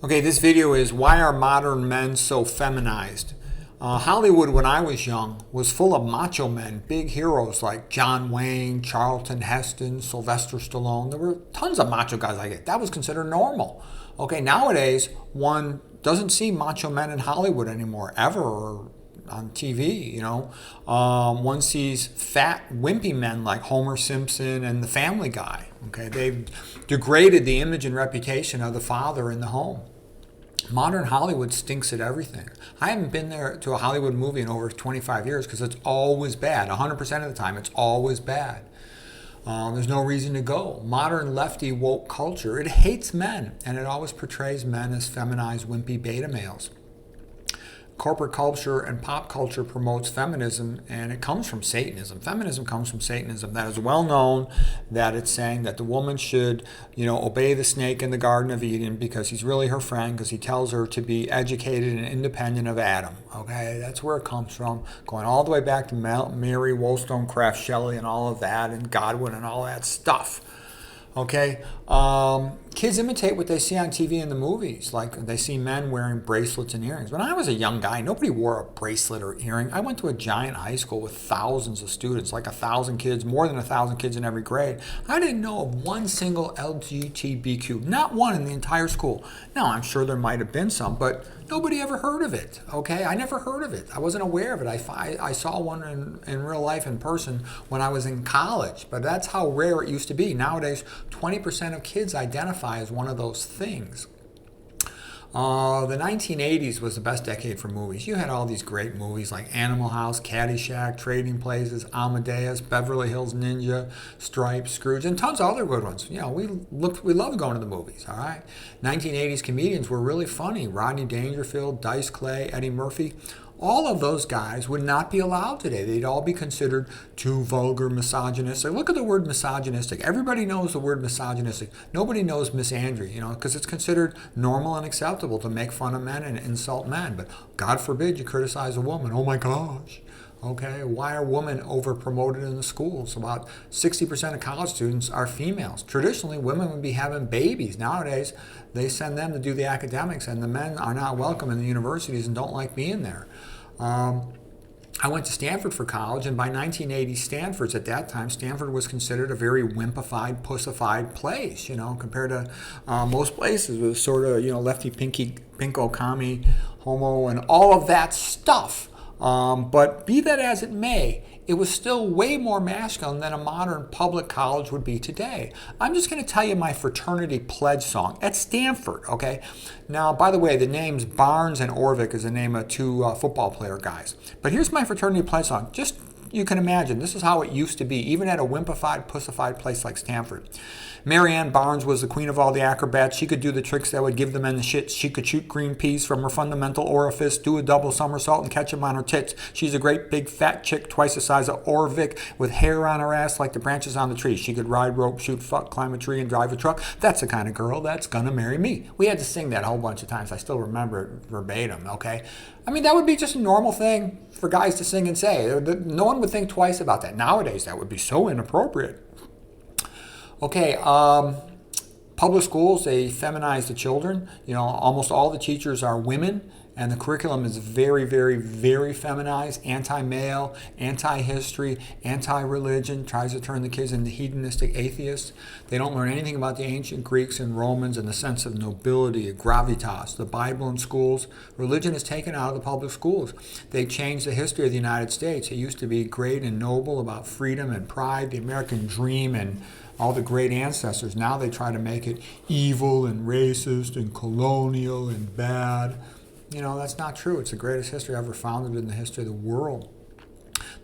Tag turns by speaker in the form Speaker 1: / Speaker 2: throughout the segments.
Speaker 1: Okay, this video is why are modern men so feminized? Hollywood, when I was young, was full of macho men, big heroes like John Wayne, Charlton Heston, Sylvester Stallone. There were tons of macho guys like it. That was considered normal. Okay, nowadays, one doesn't see macho men in Hollywood anymore, ever, or on TV, One sees fat, wimpy men like Homer Simpson and the Family Guy. Okay, they've degraded the image and reputation of the father in the home. Modern Hollywood stinks at everything. I haven't been there to a Hollywood movie in over 25 years because it's always bad. 100% of the time, it's always bad. There's no reason to go. Modern lefty woke culture, it hates men, and it always portrays men as feminized, wimpy beta males. Corporate culture and pop culture promotes feminism, and it comes from Satanism. Feminism comes from Satanism. That is well known, that it's saying that the woman should, obey the snake in the Garden of Eden because he's really her friend, because he tells her to be educated and independent of Adam. Okay, that's where it comes from, going all the way back to Mary Wollstonecraft Shelley and all of that, and Godwin and all that stuff. Okay, kids imitate what they see on TV and the movies. Like they see men wearing bracelets and earrings. When I was a young guy, nobody wore a bracelet or earring. I went to a giant high school with thousands of students, like 1,000 kids, more than 1,000 kids in every grade. I didn't know of one single LGBTQ, not one in the entire school. Now, I'm sure there might have been some, but nobody ever heard of it. Okay, I never heard of it. I wasn't aware of it. I saw one in real life in person when I was in college, but that's how rare it used to be. Nowadays, 20% of kids identify as one of those things. The 1980s was the best decade for movies. You had all these great movies like Animal House, Caddyshack, Trading Places, Amadeus, Beverly Hills Ninja, Stripes, Scrooge, and tons of other good ones. We loved going to the movies, all right? 1980s comedians were really funny. Rodney Dangerfield, Dice Clay, Eddie Murphy. All of those guys would not be allowed today. They'd all be considered too vulgar, misogynistic. Look at the word misogynistic. Everybody knows the word misogynistic. Nobody knows misandry, because it's considered normal and acceptable to make fun of men and insult men. But God forbid you criticize a woman. Oh my gosh. Okay, why are women over promoted in the schools? About 60% of college students are females. Traditionally, women would be having babies. Nowadays, they send them to do the academics, and the men are not welcome in the universities and don't like being there. I went to Stanford for college, and by 1980 at that time, Stanford was considered a very wimpified, pussified place, compared to most places. It was sort of, lefty, pinko, commie, homo, and all of that stuff. But be that as it may, it was still way more masculine than a modern public college would be today. I'm just going to tell you my fraternity pledge song at Stanford, okay? Now, by the way, the names Barnes and Orvik is the name of two football player guys. But here's my fraternity pledge song. Just, you can imagine, this is how it used to be, even at a wimpified, pussified place like Stanford. Mary Ann Barnes was the queen of all the acrobats. She could do the tricks that would give the men the shits. She could shoot green peas from her fundamental orifice, do a double somersault, and catch them on her tits. She's a great big fat chick, twice the size of Orvik, with hair on her ass like the branches on the tree. She could ride, rope, shoot, fuck, climb a tree, and drive a truck. That's the kind of girl that's gonna marry me. We had to sing that a whole bunch of times. I still remember it verbatim, okay? I mean, that would be just a normal thing for guys to sing and say. No one would think twice about that. Nowadays, that would be so inappropriate. Okay, public schools, they feminize the children. Almost all the teachers are women, and the curriculum is very, very, very feminized, anti-male, anti-history, anti-religion, tries to turn the kids into hedonistic atheists. They don't learn anything about the ancient Greeks and Romans and the sense of nobility, gravitas, the Bible in schools. Religion is taken out of the public schools. They changed the history of the United States. It used to be great and noble, about freedom and pride, the American dream, and all the great ancestors. Now they try to make it evil and racist and colonial and bad. That's not true. It's the greatest history ever founded in the history of the world.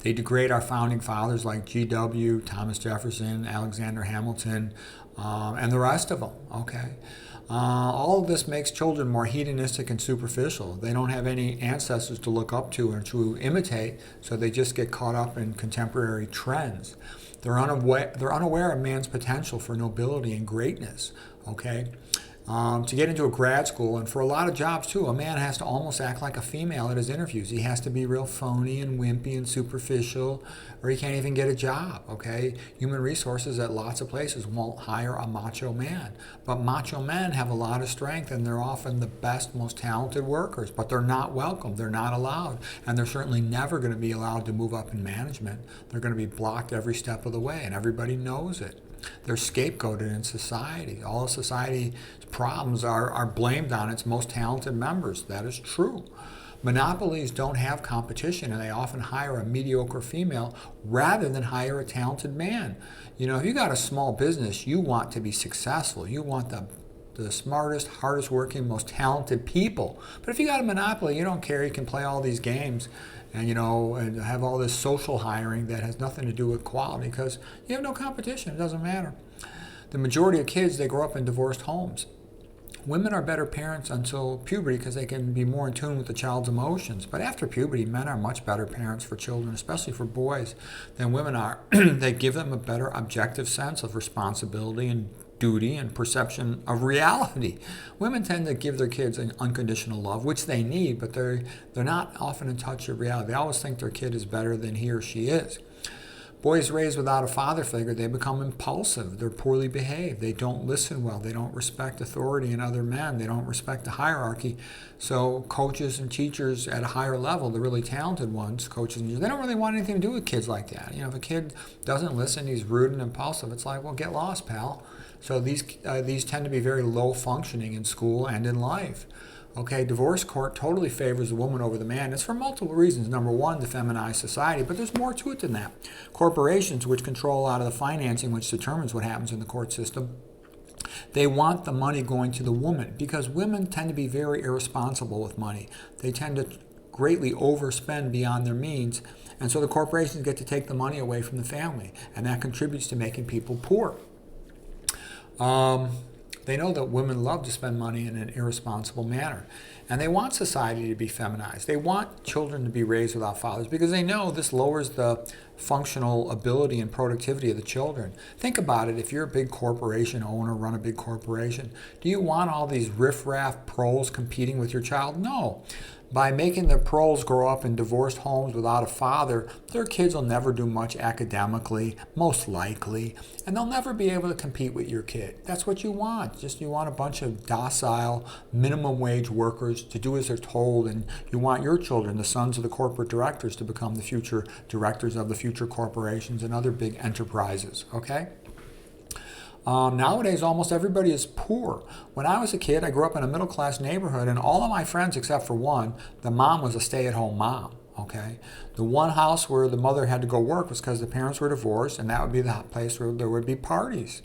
Speaker 1: They degrade our founding fathers like G.W., Thomas Jefferson, Alexander Hamilton, and the rest of them, okay? All of this makes children more hedonistic and superficial. They don't have any ancestors to look up to or to imitate, so they just get caught up in contemporary trends. They're unaware of man's potential for nobility and greatness, okay? to get into a grad school, and for a lot of jobs too, a man has to almost act like a female at his interviews. He has to be real phony and wimpy and superficial, or he can't even get a job, okay? Human resources at lots of places won't hire a macho man. But macho men have a lot of strength, and they're often the best, most talented workers, but they're not welcome. They're not allowed, and they're certainly never going to be allowed to move up in management. They're going to be blocked every step of the way, and everybody knows it. They're scapegoated in society. All of society's problems are blamed on its most talented members. That is true. Monopolies don't have competition, and they often hire a mediocre female rather than hire a talented man. You know, if you got a small business, you want to be successful. You want the smartest, hardest working, most talented people. But if you got a monopoly, you don't care. You can play all these games and, and have all this social hiring that has nothing to do with quality because you have no competition. It doesn't matter. The majority of kids, they grow up in divorced homes. Women are better parents until puberty because they can be more in tune with the child's emotions. But after puberty, men are much better parents for children, especially for boys, than women are. They give them a better objective sense of responsibility and duty and perception of reality. Women tend to give their kids an unconditional love, which they need, but they're not often in touch with reality. They always think their kid is better than he or she is. Boys raised without a father figure, they become impulsive. They're poorly behaved. They don't listen well. They don't respect authority in other men. They don't respect the hierarchy. So coaches and teachers at a higher level, the really talented ones, coaches and teachers, they don't really want anything to do with kids like that. If a kid doesn't listen, he's rude and impulsive. It's like, well, get lost, pal. So these tend to be very low functioning in school and in life. Okay, divorce court totally favors the woman over the man. It's for multiple reasons. Number one, to feminize society, but there's more to it than that. Corporations, which control a lot of the financing, which determines what happens in the court system, they want the money going to the woman because women tend to be very irresponsible with money. They tend to greatly overspend beyond their means, and so the corporations get to take the money away from the family, and that contributes to making people poor. They know that women love to spend money in an irresponsible manner. And they want society to be feminized. They want children to be raised without fathers because they know this lowers the functional ability and productivity of the children. Think about it. If you're a big corporation owner, run a big corporation, do you want all these riffraff pros competing with your child? No. By making the pros grow up in divorced homes without a father, their kids will never do much academically, most likely, and they'll never be able to compete with your kid. That's what you want. You want a bunch of docile, minimum wage workers to do as they're told, and you want your children, the sons of the corporate directors, to become the future directors of the future corporations and other big enterprises, okay? Nowadays, almost everybody is poor. When I was a kid, I grew up in a middle-class neighborhood, and all of my friends, except for one, the mom was a stay-at-home mom, okay? The one house where the mother had to go work was because the parents were divorced, and that would be the place where there would be parties.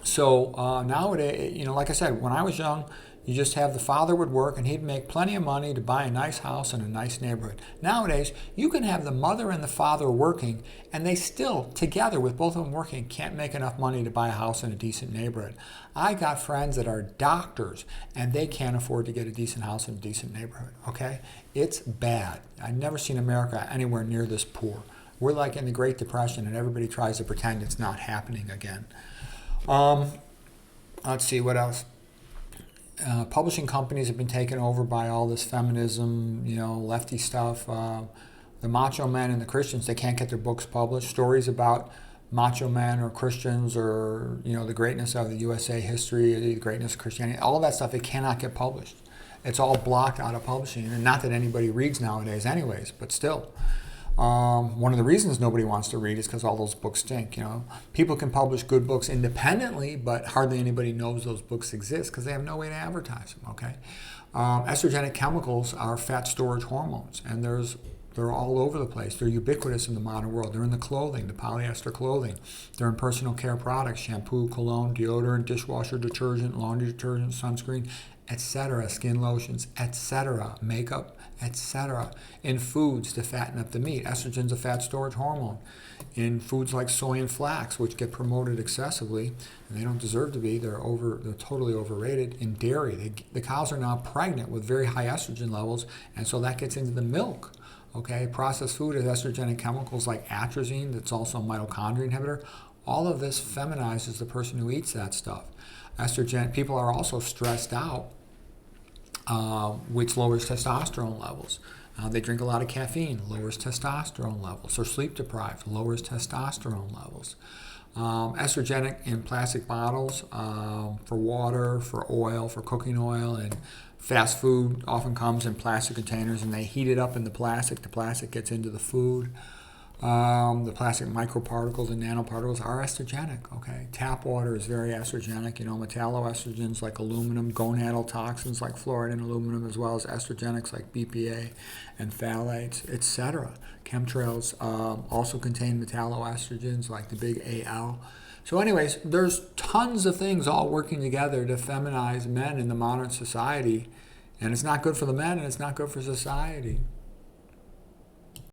Speaker 1: So nowadays, like I said, when I was young, you just have the father would work and he'd make plenty of money to buy a nice house in a nice neighborhood. Nowadays, you can have the mother and the father working and they still, together with both of them working, can't make enough money to buy a house in a decent neighborhood. I got friends that are doctors and they can't afford to get a decent house in a decent neighborhood, okay? It's bad. I've never seen America anywhere near this poor. We're like in the Great Depression and everybody tries to pretend it's not happening again. Let's see, what else? Publishing companies have been taken over by all this feminism, lefty stuff. The macho men and the Christians, they can't get their books published. Stories about macho men or Christians or, the greatness of the USA history, the greatness of Christianity, all of that stuff, it cannot get published. It's all blocked out of publishing. And not that anybody reads nowadays anyways, but still. One of the reasons nobody wants to read is because all those books stink. People can publish good books independently, but hardly anybody knows those books exist because they have no way to advertise them. Okay, estrogenic chemicals are fat storage hormones, and they're all over the place. They're ubiquitous in the modern world. They're in the clothing, the polyester clothing. They're in personal care products: shampoo, cologne, deodorant, dishwasher detergent, laundry detergent, sunscreen, etc., skin lotions, etc., makeup, etc. In foods to fatten up the meat. Estrogen's a fat storage hormone. In foods like soy and flax, which get promoted excessively, and they don't deserve to be, they're totally overrated. In dairy, the cows are now pregnant with very high estrogen levels, and so that gets into the milk. Okay, processed food has estrogenic chemicals like atrazine, that's also a mitochondria inhibitor. All of this feminizes the person who eats that stuff. Estrogen. People are also stressed out, which lowers testosterone levels. They drink a lot of caffeine, lowers testosterone levels. They're sleep deprived, lowers testosterone levels. Estrogenic in plastic bottles for water, for oil, for cooking oil, and fast food often comes in plastic containers, and they heat it up in the plastic. The plastic gets into the food. The plastic microparticles and nanoparticles are estrogenic. Okay, tap water is very estrogenic. Metalloestrogens like aluminum, gonadal toxins like fluoride and aluminum, as well as estrogenics like BPA and phthalates, etc. Chemtrails also contain metalloestrogens like the big AL. So, anyways, there's tons of things all working together to feminize men in the modern society, and it's not good for the men and it's not good for society.